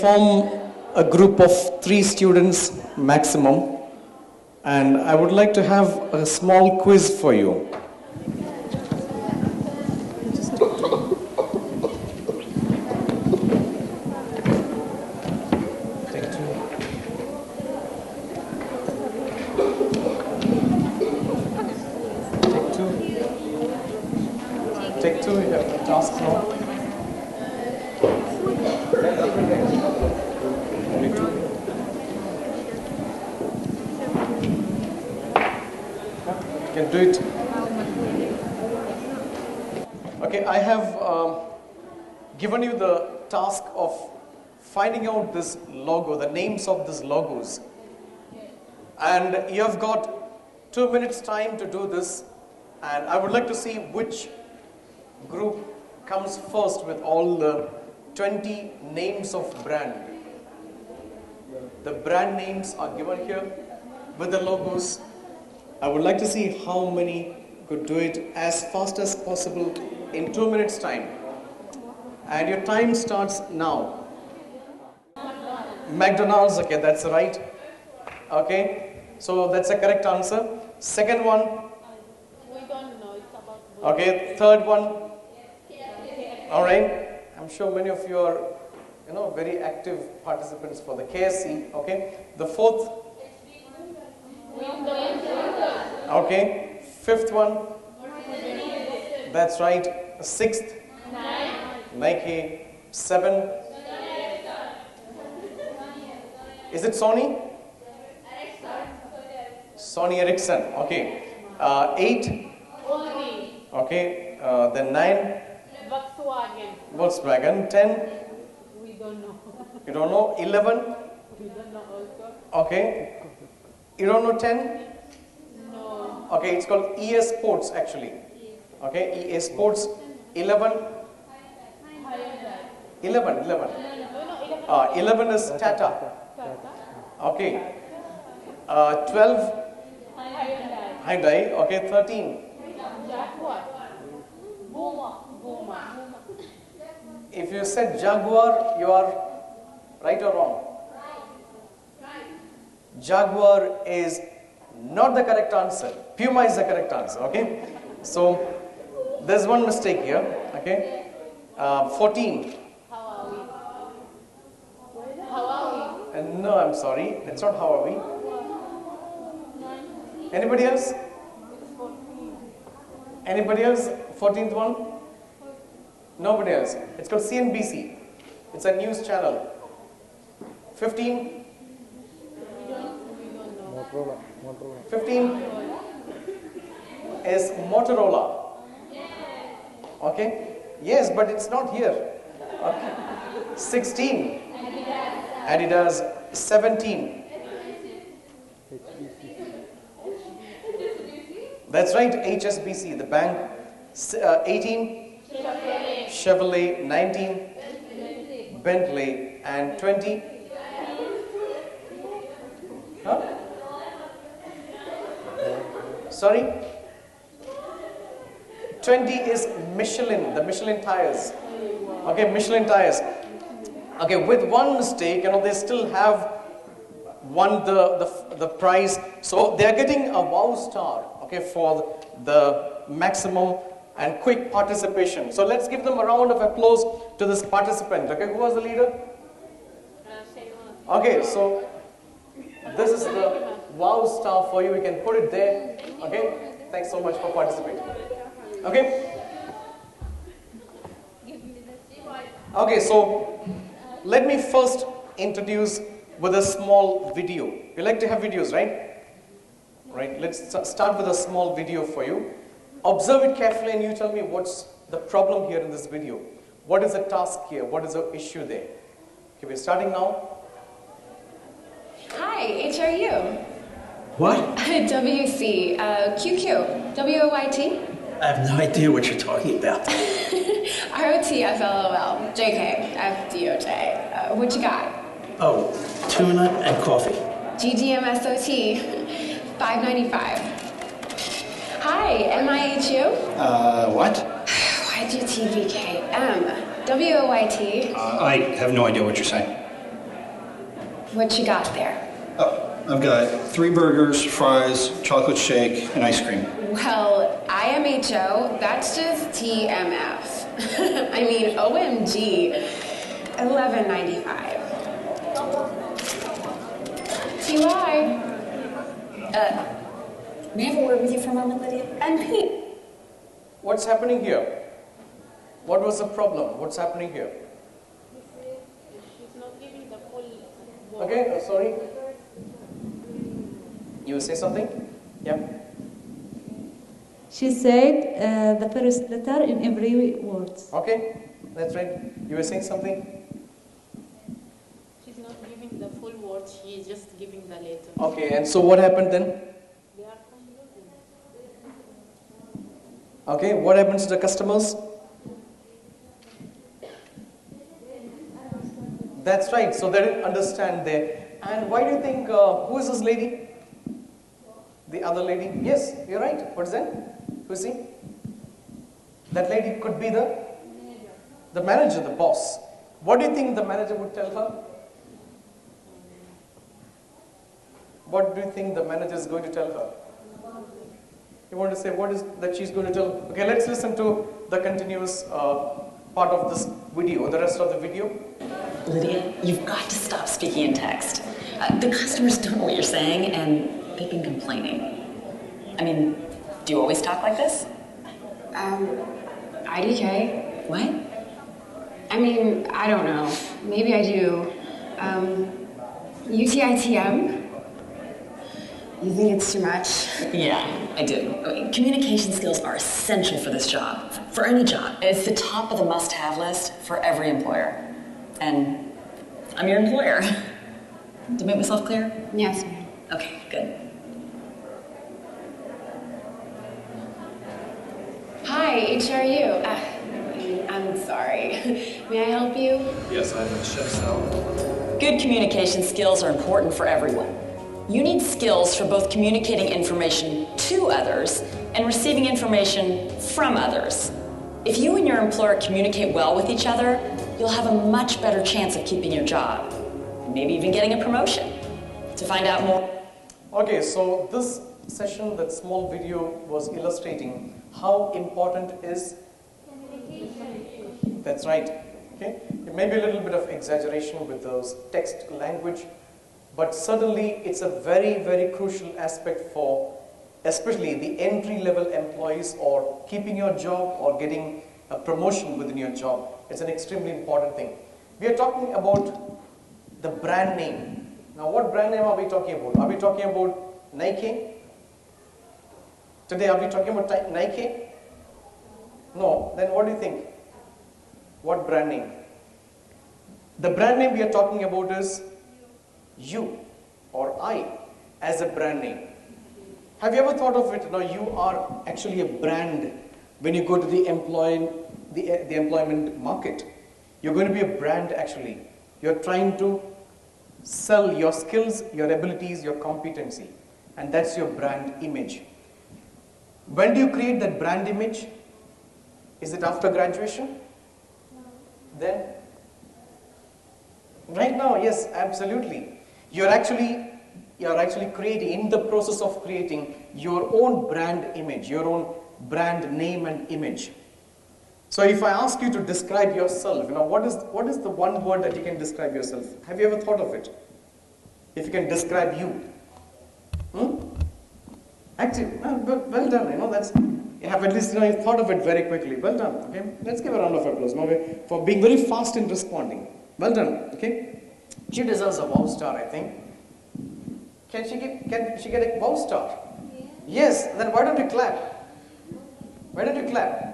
form a group of 3 students maximum, and I would like to have a small quiz for you. Take two, you have the task now. Only 2. You can do it. Okay, I have given you the task of finding out this logo, the names of these logos. And you have got 2 minutes time to do this. And I would like to see which group comes first with all the 20 names of brand. The brand names are given here with the logos. I would like to see how many could do it as fast as possible in 2 minutes time. And your time starts now. McDonald's, okay, that's right. Okay, so that's a correct answer. Second one. We don't know, it's about. Okay, third one. All right, I'm sure many of you are, very active participants for the KSC. Okay, the fourth. Okay, fifth one. That's right. Sixth. Nike. 7. Is it Sony? Sony Ericsson. Okay. 8. Okay. Then 9. Volkswagen. 10. We don't know. You don't know. 11. We don't know also. Okay. You don't know 10? No. Okay, it's called EA Sports actually. Okay, EA Sports. 11. 11. 11 is Tata. Okay. 12. Hyundai. Okay, 13. If you said Jaguar, you are right or wrong? Jaguar is not the correct answer. Puma is the correct answer. Okay. So there's one mistake here. Okay. 14. How are we? No, I'm sorry. It's not how are we. Anybody else? Anybody else? 14th one? Nobody else. It's called CNBC. It's a news channel. 15? 15 is Motorola. Okay? Yes, but it's not here. Okay. 16. Adidas. 17. That's right, HSBC, the bank. 18. Chevrolet. 19. Bentley. And 20. Huh? Sorry? 20 is Michelin, the Michelin tires. Okay, Michelin tires. Okay, with one mistake, they still have won the prize. So they are getting a wow star, okay, for the maximum and quick participation. So let's give them a round of applause to this participant. Okay, who was the leader? Okay, so this is the wow star for you. We can put it there. Okay, thanks so much for participating. Okay. Okay, so let me first introduce with a small video. You like to have videos, right? Right, let's start with a small video for you. Observe it carefully and you tell me what's the problem here in this video. What is the task here? What is the issue there? Okay, we're starting now. Hi, HRU. What? WC, QQ, WOYT. I have no idea what you're talking about. ROTFLOL, JK, FDOJ. What you got? Oh, tuna and coffee. GGMSOT, $5.95. Hi, MIHU? What? YGTVKM, WOYT. I have no idea what you're saying. What you got there? Oh, I've got 3 burgers, fries, chocolate shake, and ice cream. Well, IMHO, that's just TMF. I mean, OMG, $11.95. TY. May I have a word with you for a moment, Lydia? And Pete. What's happening here? What was the problem? What's happening here? She's not giving the full word. Okay, sorry. You will say something? Yeah. She said the first letter in every word. Okay, that's right. You were saying something? She's not giving the full word, she is just giving the letter. Okay, and so what happened then? They are confusing. Okay, what happens to the customers? That's right, so they didn't understand there. And why do you think, who is this lady? The other lady? Yes, you're right. What is that? Who is he? That lady could be the manager, the boss. What do you think the manager would tell her? What do you think the manager is going to tell her? You want to say what is that she's going to tell? Okay, let's listen to the continuous part of this video, the rest of the video. Lydia, you've got to stop speaking in text. The customers don't know what you're saying, and they've been complaining. I mean, do you always talk like this? IDK. What? I mean, I don't know. Maybe I do. UTITM? You think it's too much? Yeah, I do. I mean, communication skills are essential for this job, for any job. It's the top of the must-have list for every employer. And I'm your employer. Did I make myself clear? Yes, ma'am. Okay, good. Hi, HRU. I'm sorry. May I help you? Yes, I'm a chef now. Good communication skills are important for everyone. You need skills for both communicating information to others and receiving information from others. If you and your employer communicate well with each other, you'll have a much better chance of keeping your job, and maybe even getting a promotion. To find out more. Okay, so this session, that small video was illustrating how important is communication. That's right. Okay, it may be a little bit of exaggeration with those text language, but certainly it's a very, very crucial aspect for especially the entry-level employees or keeping your job or getting a promotion within your job. It's an extremely important thing. We are talking about the brand name. Now, what brand name are we talking about? Are we talking about Nike? Today, are we talking about Nike? No. Then what do you think? What brand name? The brand name we are talking about is you or I as a brand name. Have you ever thought of it? Now, you are actually a brand when you go to the employment market. You're going to be a brand actually. You're trying to sell your skills, your abilities, your competency, and that's your brand image. When do you create that brand image? Is it after graduation? No. Then? Right now, yes, absolutely. You're actually creating, in the process of creating your own brand image, your own brand name and image. So if I ask you to describe yourself, what is the one word that you can describe yourself? Have you ever thought of it? If you can describe you. Active. Well done. That's, you have at least you thought of it very quickly. Well done. Okay. Let's give a round of applause for being very fast in responding. Well done. Okay. She deserves a wow star, I think. Can she get a wow star? Yes. Then why don't you clap? Why don't you clap?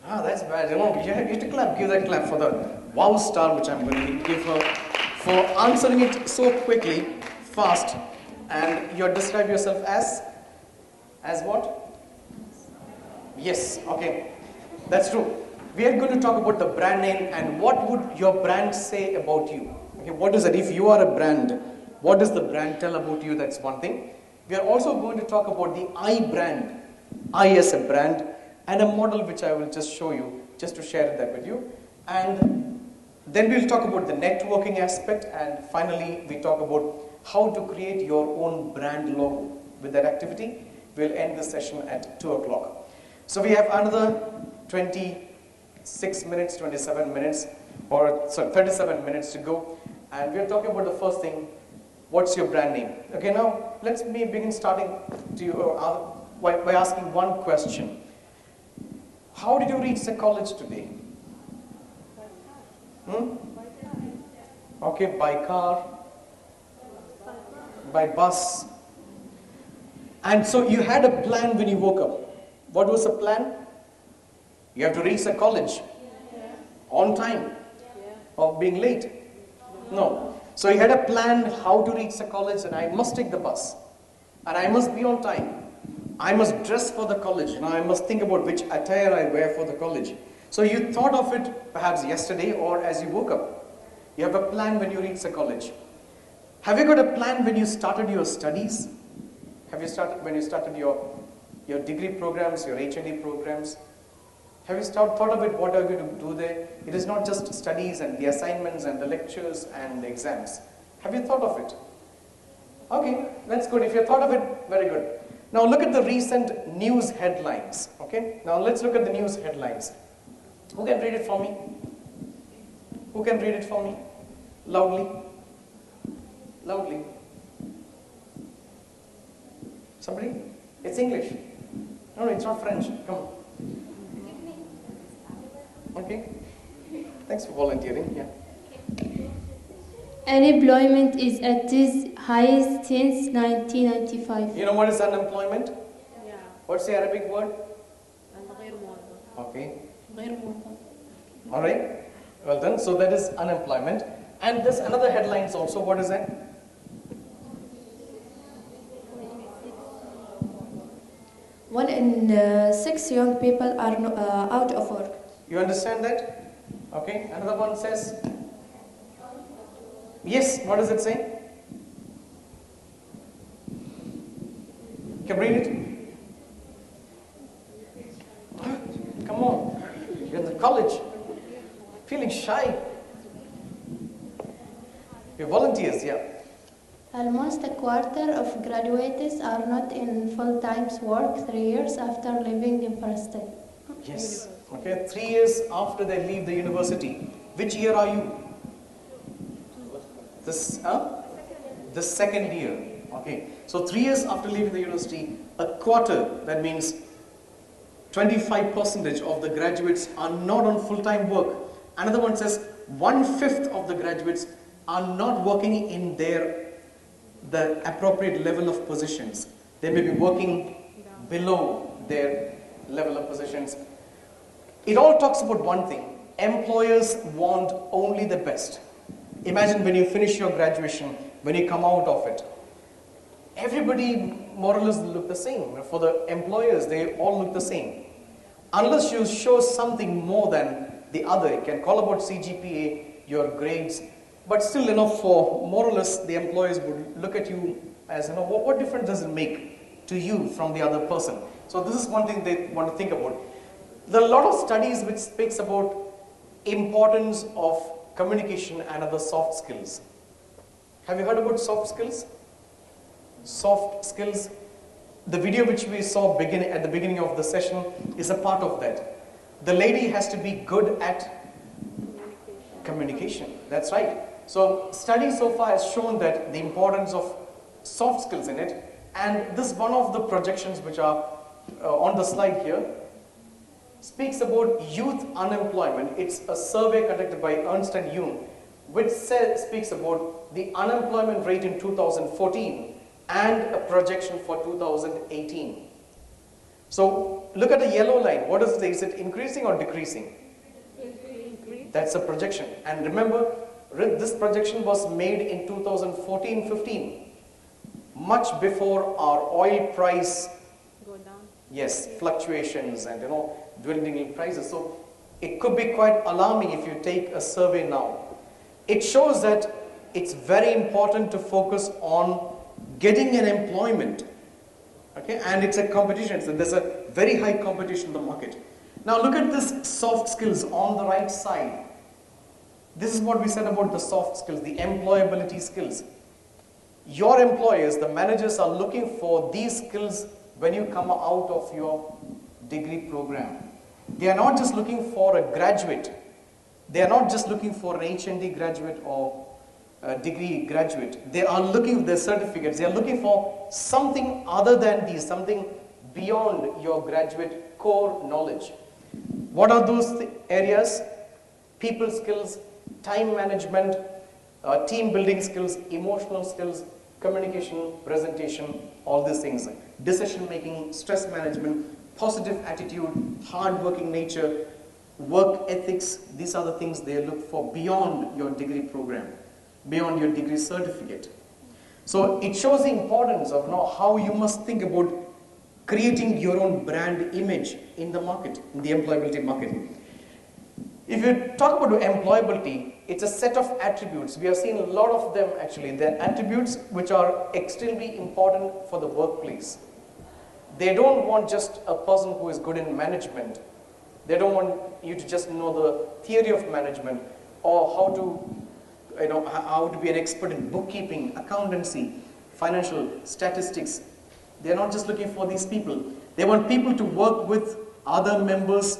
That's bad. You have to clap. Give that clap for the wow star, which I'm going to give her for answering it so quickly, fast. And you describe yourself as what? Yes. Okay. That's true. We are going to talk about the brand name and what would your brand say about you. Okay. What is it? If you are a brand, what does the brand tell about you? That's one thing. We are also going to talk about the I brand. I as a brand. And a model which I will just show you, just to share that with you. And Then we'll talk about the networking aspect, and finally we talk about how to create your own brand logo. With that activity, we'll end the session at 2 o'clock. So we have another 26 minutes, 27 minutes, or sorry, 37 minutes to go, and we're talking about the first thing. What's your brand name? Okay, now let's begin starting to by asking one question. How did you reach the college today? Okay, by car, by bus. And so you had a plan when you woke up. What was the plan? You have to reach the college on time or being late? No. So you had a plan how to reach the college, and I must take the bus. And I must be on time. I must dress for the college. And I must think about which attire I wear for the college. So you thought of it perhaps yesterday or as you woke up. You have a plan when you reach the college. Have you got a plan when you started your studies? Have you started when you started your degree programs, your HND programs? Have you thought of it, what are you going to do there? It is not just studies and the assignments and the lectures and the exams. Have you thought of it? Okay, that's good. If you thought of it, very good. Now look at the recent news headlines. Okay, now let's look at the news headlines. Who can read it for me? Who can read it for me? Loudly. Loudly. Somebody? It's English. No, it's not French. Come on. Okay. Thanks for volunteering. Yeah. Unemployment is at its highest since 1995. You know what is unemployment? Yeah. What's the Arabic word? غير موظف. Okay. غير موظف. All right. Well done. So that is unemployment. And there's another headlines also. What is that? One in 6 young people are out of work. You understand that? Okay. Another one says. Yes. What does it say? Can you read it? Come on. You're in the college. Feeling shy. You're volunteers, yeah. Almost a quarter of graduates are not in full-time work 3 years after leaving university. Yes. Okay, 3 years after they leave the university. Which year are you? The second year. Okay. So 3 years after leaving the university, a quarter, that means 25% of the graduates are not on full-time work. Another one says 1/5 of the graduates are not working in the appropriate level of positions. They may be working below their level of positions. It all talks about one thing. Employers want only the best. Imagine when you finish your graduation, when you come out of it. Everybody more or less look the same. For the employers, they all look the same. Unless you show something more than the other, you can call about CGPA, your grades, but still, for more or less, the employers would look at you as, what difference does it make to you from the other person? So this is one thing they want to think about. There are a lot of studies which speaks about importance of communication and other soft skills. Have you heard about soft skills? Soft skills. The video which we saw at the beginning of the session is a part of that. The lady has to be good at communication. That's right. So study so far has shown that the importance of soft skills in it, and this one of the projections which are on the slide here speaks about youth unemployment. It's a survey conducted by Ernst & Young which speaks about the unemployment rate in 2014 and a projection for 2018. So look at the yellow line. What is it? Is it increasing or decreasing? That's a projection. And remember, this projection was made in 2014-15, much before our oil price Go down. Yes, fluctuations and dwindling prices. So it could be quite alarming if you take a survey now. It shows that it's very important to focus on getting an employment. Okay, and it's a competition. So there's a very high competition in the market. Now look at this soft skills on the right side. This is what we said about the soft skills, the employability skills. Your employers, the managers, are looking for these skills when you come out of your degree program. They are not just looking for a graduate. They are not just looking for an HND graduate or a degree graduate. They are looking for their certificates. They are looking for something other than these, something beyond your graduate core knowledge. What are those areas? People skills, time management, team building skills, emotional skills, communication, presentation, all these things. Decision making, stress management, positive attitude, hard-working nature, work ethics. These are the things they look for beyond your degree program, beyond your degree certificate. So it shows the importance of how you must think about creating your own brand image in the market, in the employability market. If you talk about employability, it's a set of attributes. We have seen a lot of them actually. They're attributes which are extremely important for the workplace. They don't want just a person who is good in management. They don't want you to just know the theory of management or how to be an expert in bookkeeping, accountancy, financial statistics. They're not just looking for these people. They want people to work with other members,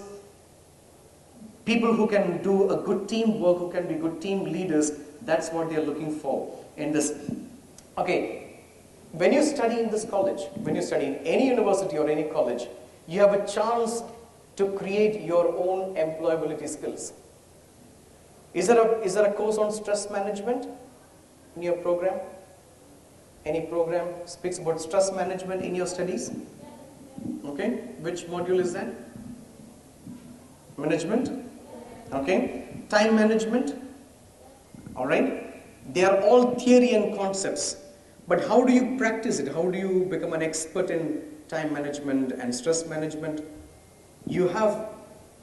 people who can do a good teamwork, who can be good team leaders. That's what they're looking for in this. Okay, when you study in this college, when you study in any university or any college, you have a chance to create your own employability skills. Is there a course on stress management in your program? Any program speaks about stress management in your studies? Okay, which module is that? Management? Okay, time management? Alright, they are all theory and concepts, but how do you practice it? How do you become an expert in time management and stress management? You have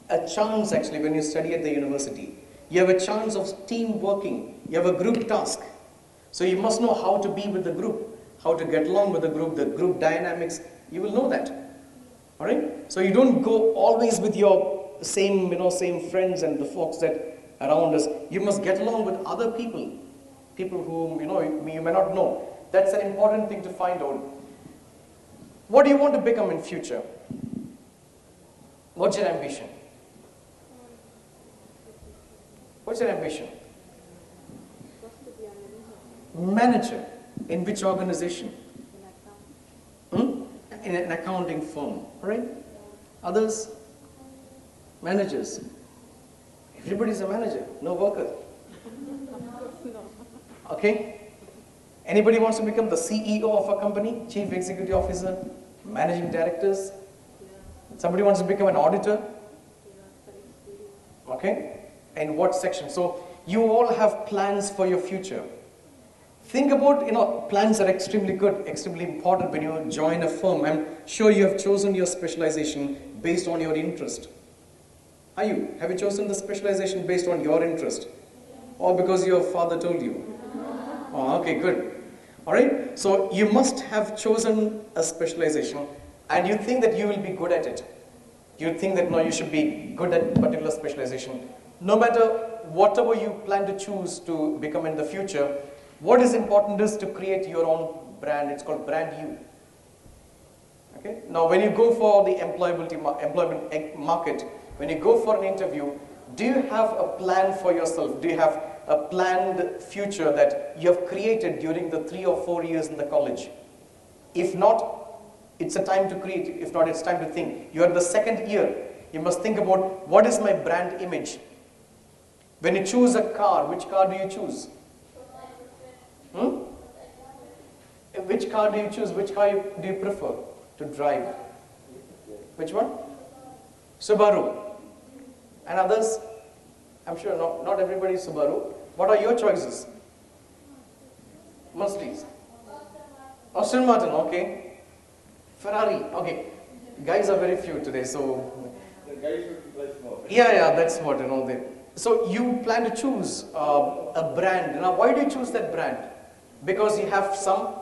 a chance actually when you study at the university. You have a chance of team working. You have a group task. So you must know how to be with the group, how to get along with the group dynamics. You will know that. Alright? So you don't go always with your same friends and the folks that around us. You must get along with other people. People whom you may not know. That's an important thing to find out. What do you want to become in future? What's your ambition? What's your ambition? Manager. In which organization? In an accounting firm. Alright? Others? Managers. Everybody's a manager, no worker. Okay? Anybody wants to become the CEO of a company? Chief Executive Officer? Managing Directors? Somebody wants to become an auditor? Okay? In what section? So, you all have plans for your future. Think about, plans are extremely good, extremely important when you join a firm. I'm sure you have chosen your specialization based on your interest. Have you chosen the specialization based on your interest? Or because your father told you? Oh, okay, good. Alright, so you must have chosen a specialization and you think that you will be good at it. You think that you should be good at a particular specialization. No matter whatever you plan to choose to become in the future, what is important is to create your own brand. It's called brand you. Okay? Now when you go for the employment market, when you go for an interview, do you have a plan for yourself? Do you have a planned future that you have created during the 3 or 4 years in the college? If not, it's a time to create. If not, it's time to think. You are in the second year. You must think about what is my brand image. When you choose a car, which car do you choose? Which car do you choose? Which car do you prefer to drive? Which one? Subaru. And others? I'm sure not everybody is Subaru. What are your choices? Mercedes. Aston Martin, okay. Ferrari, okay. Guys are very few today, so... The guys should play small. Yeah, that's what, So you plan to choose a brand. Now, why do you choose that brand? Because you have some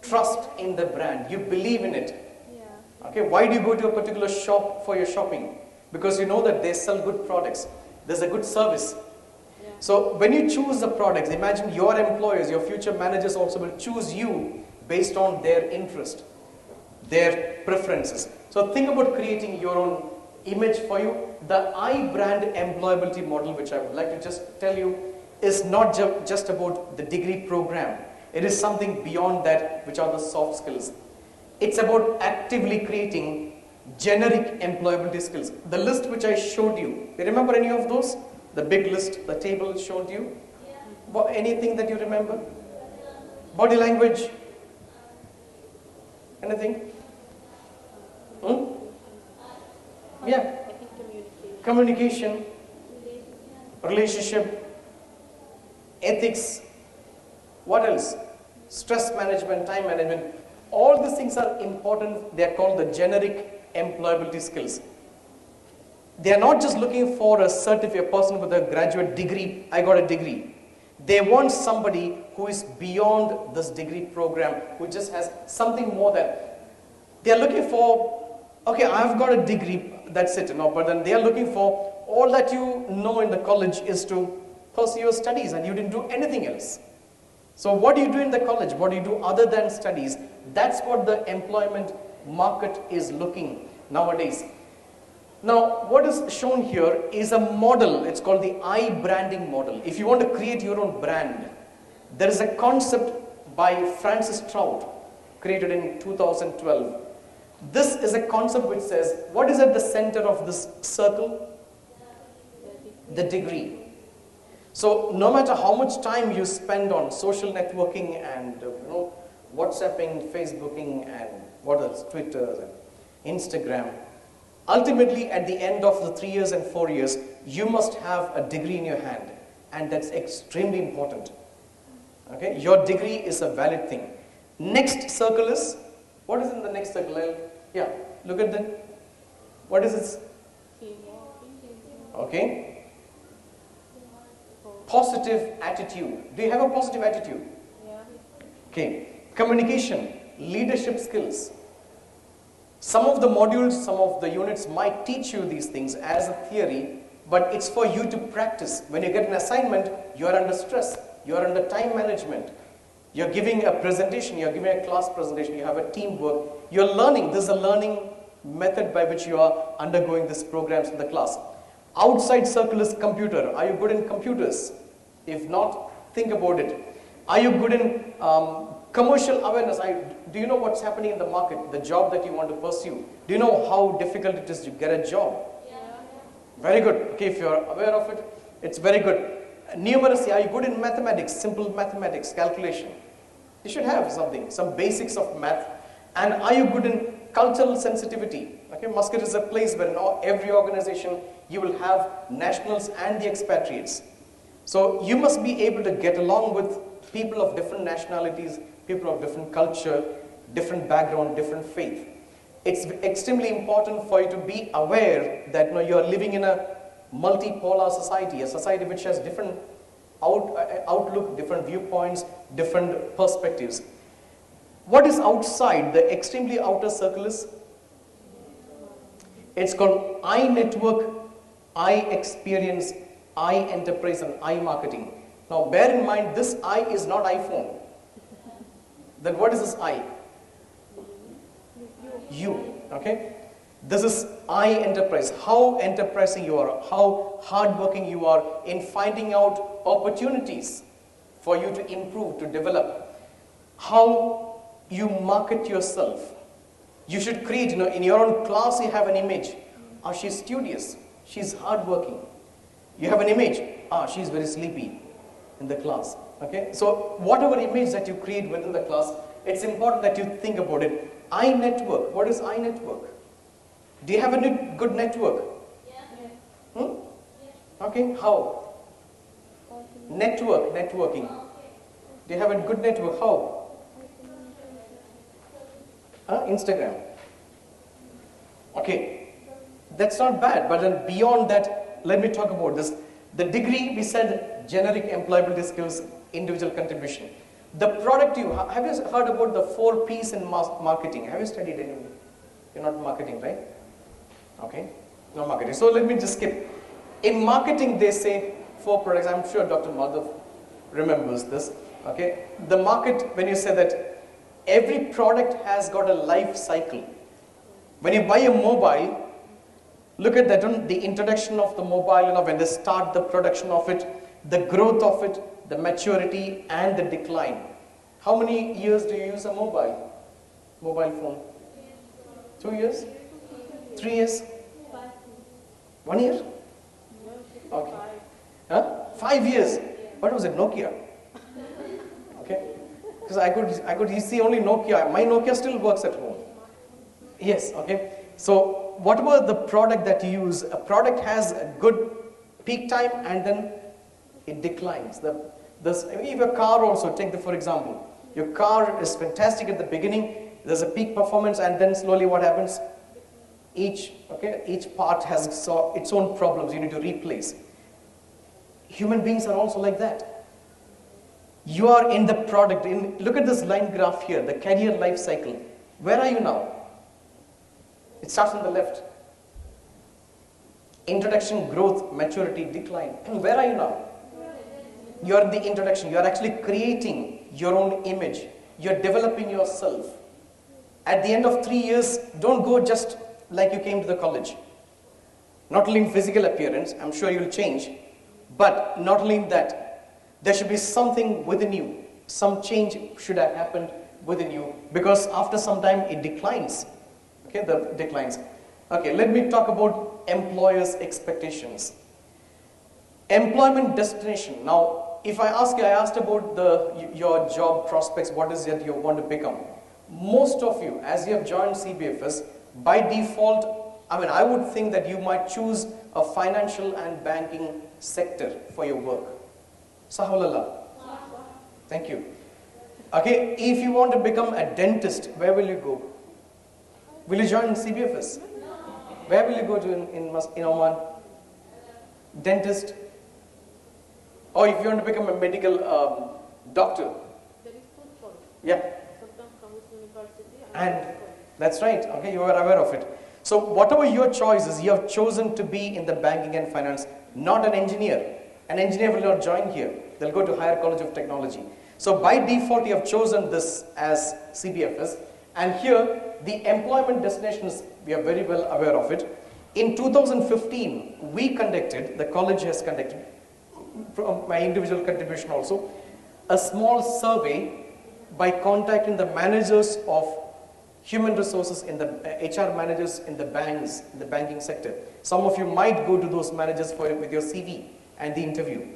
trust in the brand. You believe in it. Okay, why do you go to a particular shop for your shopping? Because you know that they sell good products. There's a good service. So when you choose the products, imagine your employers, your future managers also will choose you based on their interest, their preferences. So think about creating your own image for you. The I brand employability model, which I would like to just tell you, is not just about the degree program. It is something beyond that, which are the soft skills. It's about actively creating generic employability skills. The list which I showed you, you remember any of those? The big list, the table showed you? Yeah. Anything that you remember? Body language? Anything? Yeah. Communication, relationship, ethics, what else? Stress management, time management. All these things are important. They are called the generic employability skills. They are not just looking for a certificate, a person with a graduate degree, I got a degree. They want somebody who is beyond this degree program, who just has something more than. They are looking for, okay, I've got a degree, that's it, but then they are looking for all that you know in the college is to pursue your studies and you didn't do anything else. So what do you do in the college? What do you do other than studies? That's what the employment market is looking nowadays. Now, what is shown here is a model. It's called the I branding model. If you want to create your own brand, there is a concept by Francis Trout, created in 2012. This is a concept which says, what is at the center of this circle? The degree. So, no matter how much time you spend on social networking and WhatsApping, Facebooking, and what else, Twitter, and Instagram, ultimately, at the end of the 3 years and 4 years, you must have a degree in your hand, and that's extremely important. Okay, your degree is a valid thing. Next circle is, what is in the next circle? Yeah, look at that. What is this? Okay. Positive attitude. Do you have a positive attitude? Yeah. Okay. Communication, leadership skills. Some of the modules, some of the units might teach you these things as a theory, but it's for you to practice. When you get an assignment, you are under stress, you are under time management. You're giving a presentation, you're giving a class presentation, you have a teamwork. You're learning. This is a learning method by which you are undergoing these programs in the class. Outside circle is computer. Are you good in computers? If not, think about it. Are you good in commercial awareness? Do you know what's happening in the market, the job that you want to pursue? Do you know how difficult it is to get a job? Yeah. Very good. Okay, if you're aware of it, it's very good. Numeracy, are you good in mathematics, simple mathematics, calculation? You should have something, some basics of math. And are you good in cultural sensitivity? Okay, Muscat is a place where in every organization you will have nationals and the expatriates. So you must be able to get along with people of different nationalities, people of different culture, different background, different faith. It's extremely important for you to be aware that you are living in a multipolar society, a society which has different outlook, different viewpoints, different perspectives. What is outside, the extremely outer circle is? It's called I network, I experience, I enterprise, and I marketing. Now bear in mind, this I is not iPhone. Then what is this I? You. Okay? This is I enterprise. How enterprising you are, how hardworking you are in finding out opportunities for you to improve, to develop. How you market yourself. You should create, in your own class you have an image. She's studious, she's hardworking. You have an image, she's very sleepy in the class. Okay? So whatever image that you create within the class, it's important that you think about it. I network. What is I network? Do you have a good network? Yeah. Okay, how? Networking. Do you have a good network? How? Instagram. Okay, that's not bad, but then beyond that, let me talk about this. The degree, we said, generic employability skills, individual contribution. The product have you heard about the 4 P's in marketing? Have you studied any? You're not marketing, right? Okay, not marketing. So let me just skip. In marketing, they say 4 products. I'm sure Dr. Madhav remembers this. Okay, the market, when you say that every product has got a life cycle. When you buy a mobile, look at that, the introduction of the mobile, when they start the production of it, the growth of it, the maturity and the decline. How many years do you use a mobile phone? 2 years? 3 years? 1 year? Okay. Huh? 5 years. What was it? Nokia? Okay. Because I could see only Nokia. My Nokia still works at home. Yes. Okay. So whatever the product that you use, a product has a good peak time and then it declines. If a car also, take for example, your car is fantastic at the beginning. There's a peak performance and then slowly what happens? Each part has its own problems you need to replace. Human beings are also like that. You are in the product. Look at this line graph here, the career life cycle. Where are you now? It starts on the left. Introduction, growth, maturity, decline. And where are you now? You are in the introduction. You are actually creating your own image. You are developing yourself. At the end of 3 years, don't go just like you came to the college. Not only in physical appearance, I'm sure you'll change, but not only in that, there should be something within you. Some change should have happened within you, because after some time it declines. Okay, the declines. Okay, let me talk about employers' expectations. Employment destination. Now, if I asked about your job prospects, what is it you want to become? Most of you, as you have joined CBFS, by default, I would think that you might choose a financial and banking sector for your work. Sahawallah. Thank you. Okay, if you want to become a dentist, where will you go? Will you join CBFS? Where will you go to in Oman? Dentist? Or if you want to become a medical doctor? There is football. Yeah. And that's right. Okay, you are aware of it. So whatever your choice is, you have chosen to be in the banking and finance, not an engineer. An engineer will not join here. They'll go to Higher College of Technology. So by default, you have chosen this as CBFS. And here, the employment destinations, we are very well aware of it. In 2015, the college has conducted, from my individual contribution also, a small survey by contacting the managers of human resources in the HR managers in the banks, in the banking sector. Some of you might go to those managers with your CV and the interview.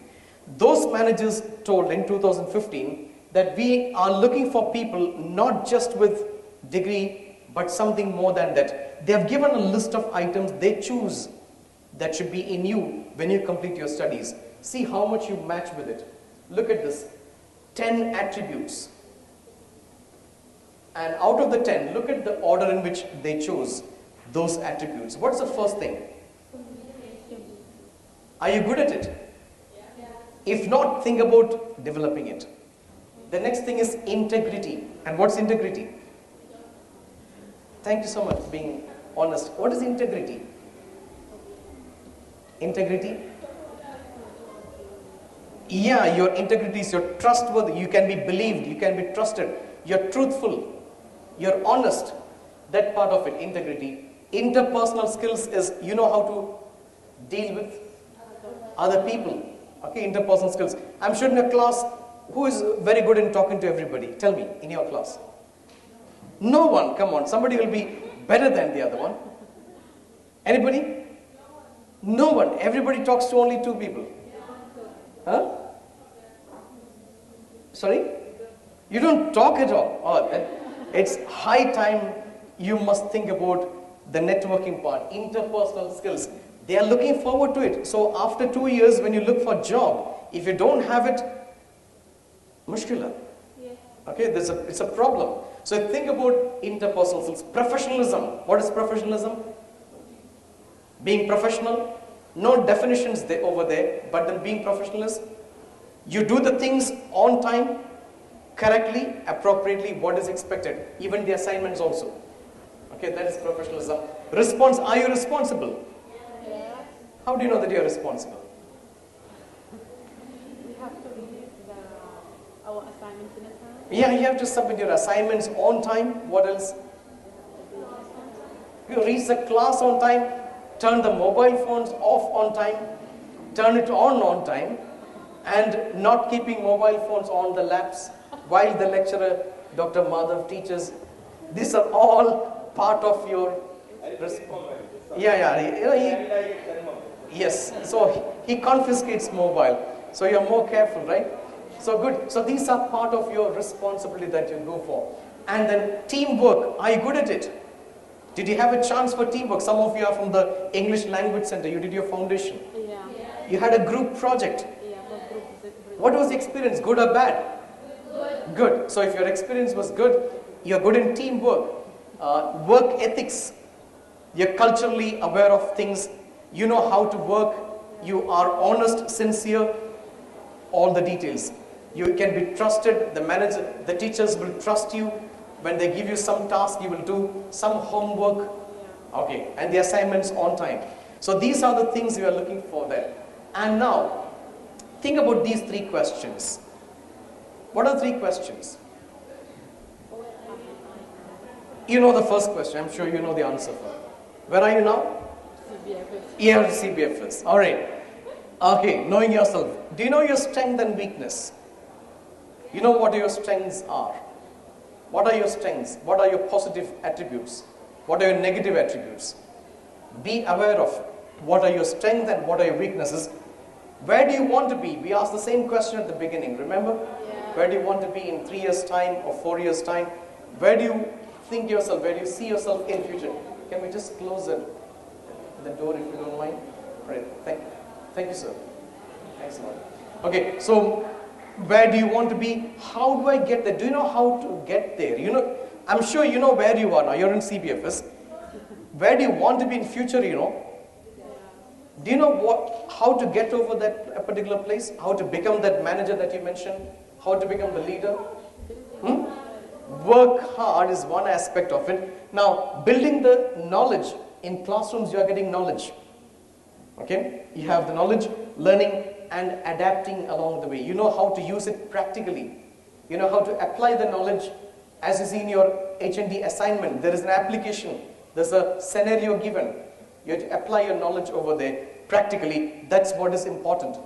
Those managers told in 2015 that we are looking for people not just with degree, but something more than that. They have given a list of items they choose that should be in you when you complete your studies. See how much you match with it. Look at this, 10 attributes. And out of the 10, look at the order in which they chose those attributes. What's the first thing? Are you good at it? If not, think about developing it. The next thing is integrity. And what's integrity? Thank you so much for being honest. What is integrity? Integrity? Yeah, your integrity is you're trustworthy. You can be believed. You can be trusted. You're truthful. You're honest. That part of it, integrity. Interpersonal skills is you know how to deal with other people. Okay, interpersonal skills. I'm sure in a class, who is very good in talking to everybody? Tell me, in your class. No one, come on. Somebody will be better than the other one. Anybody? No one. Everybody talks to only 2 people. Huh? Sorry? You don't talk at all. Oh, it's high time you must think about the networking part, interpersonal skills. They are looking forward to it. So after 2 years, when you look for a job, if you don't have it, mushkila. Okay, it's a problem. So think about interpersonal skills. Professionalism. What is professionalism? Being professional. No definitions over there, but then being professional is you do the things on time, correctly, appropriately, what is expected. Even the assignments also. Okay, that is professionalism. Are you responsible? How do you know that you are responsible? our assignments in a time. Yeah, you have to submit your assignments on time. What else? You reach the class on time, turn the mobile phones off on time, turn it on time, and not keeping mobile phones on the laps while the lecturer, Dr. Madhav, teaches. These are all part of your responsibility. Yes, so he confiscates mobile. So you're more careful, right? So good. So these are part of your responsibility that you go for. And then teamwork. Are you good at it? Did you have a chance for teamwork? Some of you are from the English Language Center. You did your foundation. Yeah. You had a group project. Yeah, but group is it. What was the experience? Good or bad? Good. So if your experience was good, you're good in teamwork. Work ethics. You're culturally aware of things. You know how to work. You are honest, sincere. All the details. You can be trusted. The manager, the teachers will trust you. When they give you some task, you will do some homework. Okay. And the assignments on time. So these are the things you are looking for there. And now, think about these 3 questions. What are 3 questions? You know the first question. I'm sure you know the answer for it. Where are you now? CBFS. Yeah, CBFS. All right. Okay, knowing yourself. Do you know your strength and weakness? You know what your strengths are. What are your strengths? What are your positive attributes? What are your negative attributes? Be aware of what are your strengths and what are your weaknesses. Where do you want to be? We asked the same question at the beginning, remember? Yeah. Where do you want to be in 3 years' time or 4 years' time? Where do you think yourself? Where do you see yourself in future? Can we just close the door if you don't mind? Right. Thank you, sir. Excellent. Okay, so where do you want to be? How do I get there? Do you know how to get there? You know, I'm sure you know where you are now. You're in CBFS. Where do you want to be in future, you know? Do you know how to get over that particular place? How to become that manager that you mentioned? How to become the leader? Work hard is one aspect of it. Now, building the knowledge. In classrooms, you are getting knowledge. Okay? You have the knowledge, learning, and adapting along the way. You know how to use it practically. You know how to apply the knowledge. As you see in your H&D assignment, there is an application. There's a scenario given. You have to apply your knowledge over there practically. That's what is important.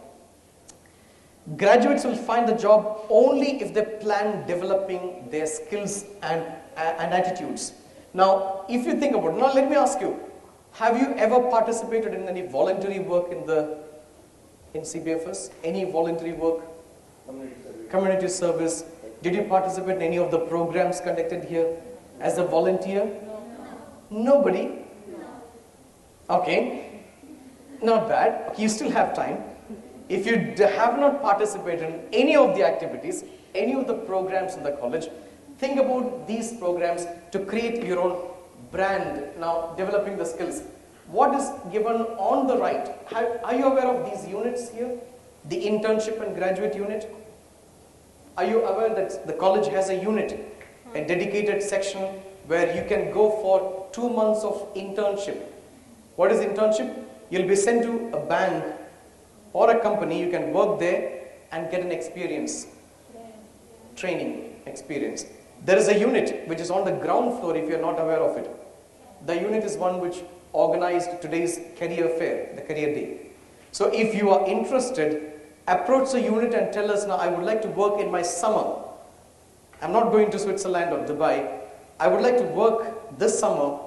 Graduates will find the job only if they plan developing their skills and attitudes. Now, if you think about it, now let me ask you, have you ever participated in any voluntary work in CBFS? Any voluntary work? Community service. Did you participate in any of the programs conducted here as a volunteer? Nobody? Okay. Not bad. Okay, you still have time. If you have not participated in any of the activities, any of the programs in the college, think about these programs to create your own brand. Now, developing the skills. What is given on the right? Are you aware of these units here? The internship and graduate unit? Are you aware that the college has a unit, a dedicated section where you can go for 2 months of internship? What is internship? You'll be sent to a bank or a company. You can work there and get an experience, training experience. There is a unit which is on the ground floor if you're not aware of it. The unit is one which organized today's career fair, the career day. So if you are interested, approach the unit and tell us, now I would like to work in my summer. I'm not going to Switzerland or Dubai. I would like to work this summer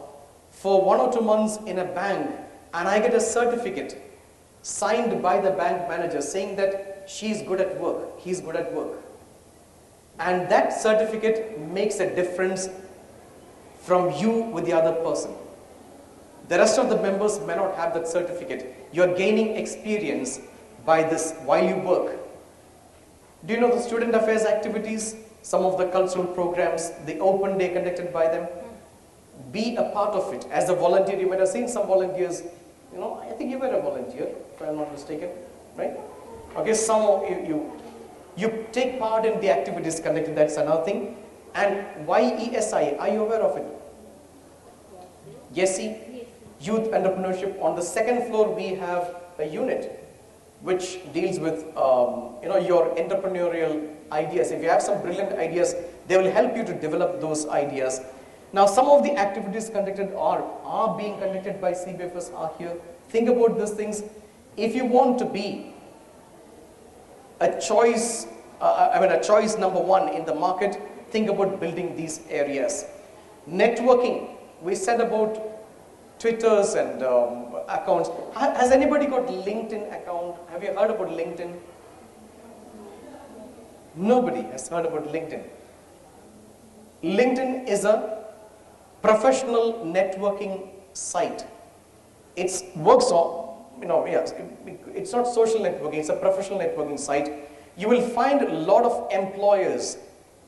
for 1 or 2 months in a bank, and I get a certificate signed by the bank manager saying that she's good at work, he's good at work. And that certificate makes a difference from you with the other person. The rest of the members may not have that certificate. You're gaining experience by this while you work. Do you know the student affairs activities? Some of the cultural programs, the open day conducted by them? Be a part of it. As a volunteer, you might have seen some volunteers. You know, I think you were a volunteer, if I'm not mistaken, right? Okay, some of you take part in the activities conducted, that's another thing. And YESI, are you aware of it? YESI, Youth Entrepreneurship. On the second floor, we have a unit which deals with your entrepreneurial ideas. If you have some brilliant ideas, they will help you to develop those ideas. Now, some of the activities conducted are being conducted by CBFS are here. Think about these things. If you want to be a choice, a choice number one in the market, think about building these areas. Networking, we said about Twitters and accounts. Has anybody got LinkedIn account? Have you heard about LinkedIn? Nobody has heard about LinkedIn. LinkedIn is a professional networking site. It works on, yes, it's not social networking, it's a professional networking site. You will find a lot of employers,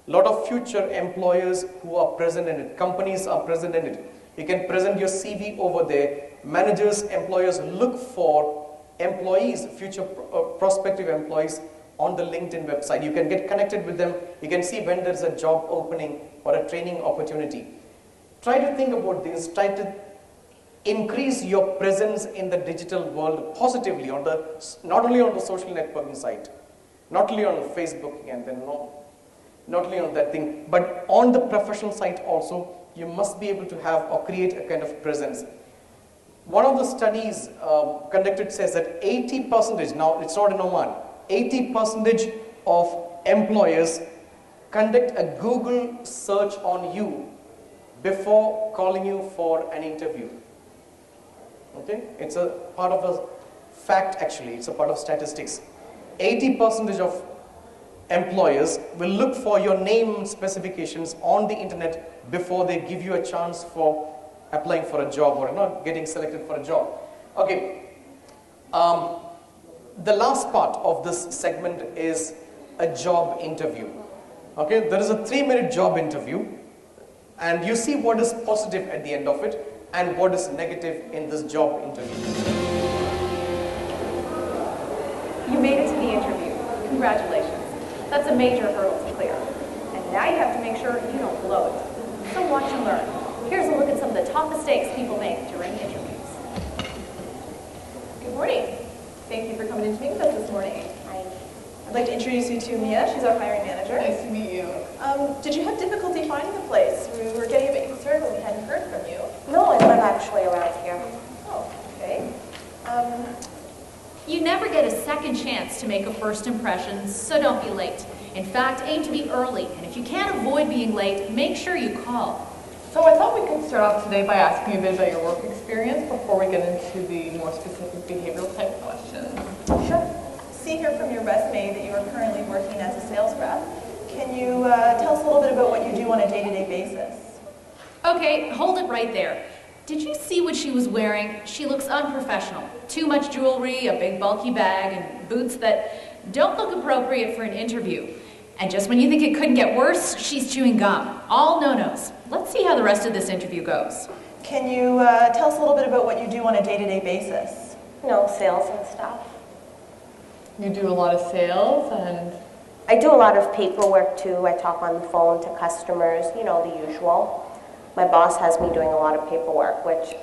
a lot of future employers who are present in it. Companies are present in it. You can present your CV over there. Managers, employers look for employees, future prospective employees on the LinkedIn website. You can get connected with them. You can see when there's a job opening or a training opportunity. Try to think about this. Try to increase your presence in the digital world positively, not only on the social networking site, not only on Facebook and then not only on that thing, but on the professional site also. You must be able to have or create a kind of presence. One of the studies conducted says that 80%, now it's not in Oman, 80% of employers conduct a Google search on you before calling you for an interview. Okay? It's a part of a fact actually, it's a part of statistics. 80% of employers will look for your name specifications on the internet before they give you a chance for applying for a job or not getting selected for a job. Okay. The last part of this segment is a job interview. Okay, there is a 3-minute job interview and you see what is positive at the end of it and what is negative in this job interview. You made it to the interview. Congratulations. That's a major hurdle to clear. And now you have to make sure you don't blow it. So watch and learn. Here's a look at some of the top mistakes people make during interviews. Good morning. Thank you for coming in to meet with us this morning. Hi. I'd like to introduce you to Mia. She's our hiring manager. Nice to meet you. Did you have difficulty finding the place? We were getting a bit concerned when we hadn't heard from you. No, I live actually around here. Oh, okay. You never get a second chance to make a first impression, so don't be late. In fact, aim to be early, and if you can't avoid being late, make sure you call. So I thought we could start off today by asking you a bit about your work experience before we get into the more specific behavioral type questions. Sure. See here from your resume that you are currently working as a sales rep. Can you tell us a little bit about what you do on a day-to-day basis? Okay, hold it right there. Did you see what she was wearing? She looks unprofessional. Too much jewelry, a big bulky bag, and boots that don't look appropriate for an interview. And just when you think it couldn't get worse, she's chewing gum. All no-nos. Let's see how the rest of this interview goes. Can you tell us a little bit about what you do on a day-to-day basis? You know, sales and stuff. You do a lot of sales and... I do a lot of paperwork too. I talk on the phone to customers, you know, the usual. My boss has me doing a lot of paperwork, which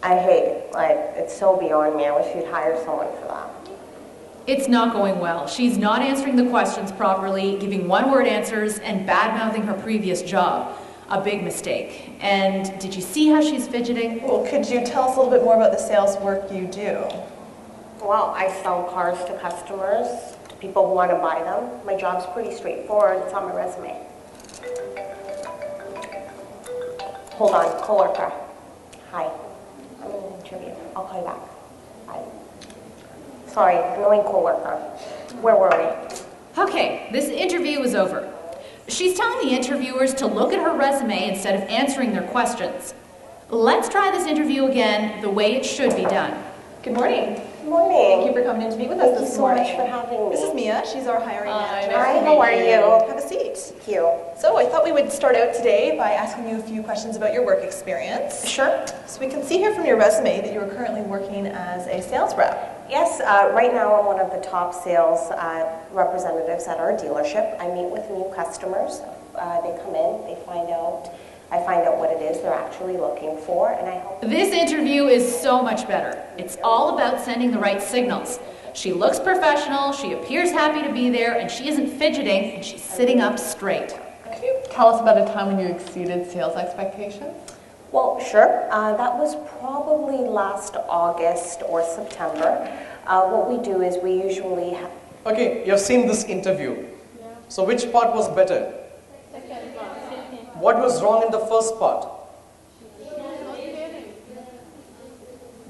I hate. Like, it's so beyond me. I wish you'd hire someone for that. It's not going well. She's not answering the questions properly, giving one-word answers, and bad-mouthing her previous job. A big mistake. And did you see how she's fidgeting? Well, could you tell us a little bit more about the sales work you do? Well, I sell cars to customers, to people who want to buy them. My job's pretty straightforward. It's on my resume. Hold on, coworker. Hi. I'm in an interview. I'll call you back. Bye. Sorry, annoying coworker. Where were we? Okay, this interview is over. She's telling the interviewers to look at her resume instead of answering their questions. Let's try this interview again the way it should be done. Good morning. Good morning. Thank you for coming in to meet with us this morning. Thank you so much for having me. This is Mia. She's our hiring manager. Hi, how are you? Have a seat. Thank you. So I thought we would start out today by asking you a few questions about your work experience. Sure. So we can see here from your resume that you are currently working as a sales rep. Yes, right now I'm one of the top sales representatives at our dealership. I meet with new customers. They come in, I find out what it is they're actually looking for, and I help them. This interview is so much better. It's all about sending the right signals. She looks professional, she appears happy to be there, and she isn't fidgeting, and she's sitting up straight. Can you tell us about a time when you exceeded sales expectations? Well, sure. That was probably last August or September. What we do is we usually Okay, you have seen this interview. So which part was better? Second part. What was wrong in the first part?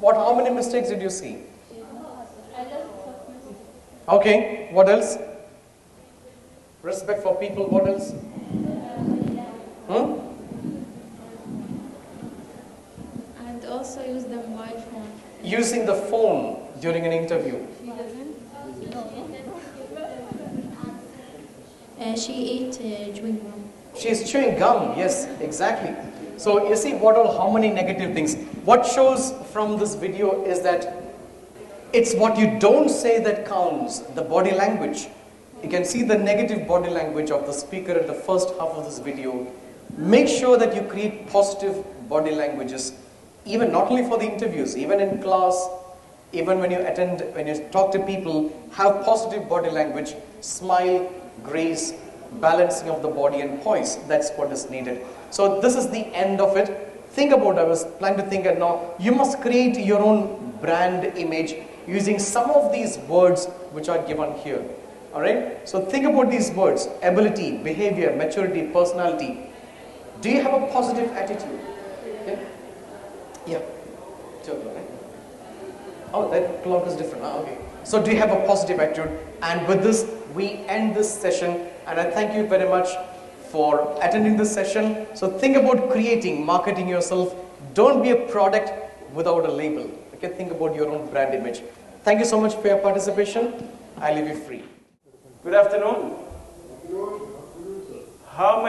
How many mistakes did you see? Okay, what else? Respect for people, what else? And also use the mobile phone. Using the phone during an interview. She doesn't? She ate chewing gum. She is chewing gum, yes, exactly. So you see how many negative things. What shows from this video is that it's what you don't say that counts, the body language. You can see the negative body language of the speaker in the first half of this video. Make sure that you create positive body languages, even not only for the interviews, even in class, even when you talk to people, have positive body language, smile, grace, balancing of the body and poise. That's what is needed. So this is the end of it. Think about, I was planning to think, and now you must create your own brand image using some of these words which are given here. Alright? So think about these words: ability, behavior, maturity, personality. Do you have a positive attitude? Yeah. Oh, that clock is different. Okay. So do you have a positive attitude? And with this, we end this session. And I thank you very much for attending this session. So think about creating, marketing yourself. Don't be a product without a label. Okay, think about your own brand image. Thank you so much for your participation. I leave you free. Good afternoon. How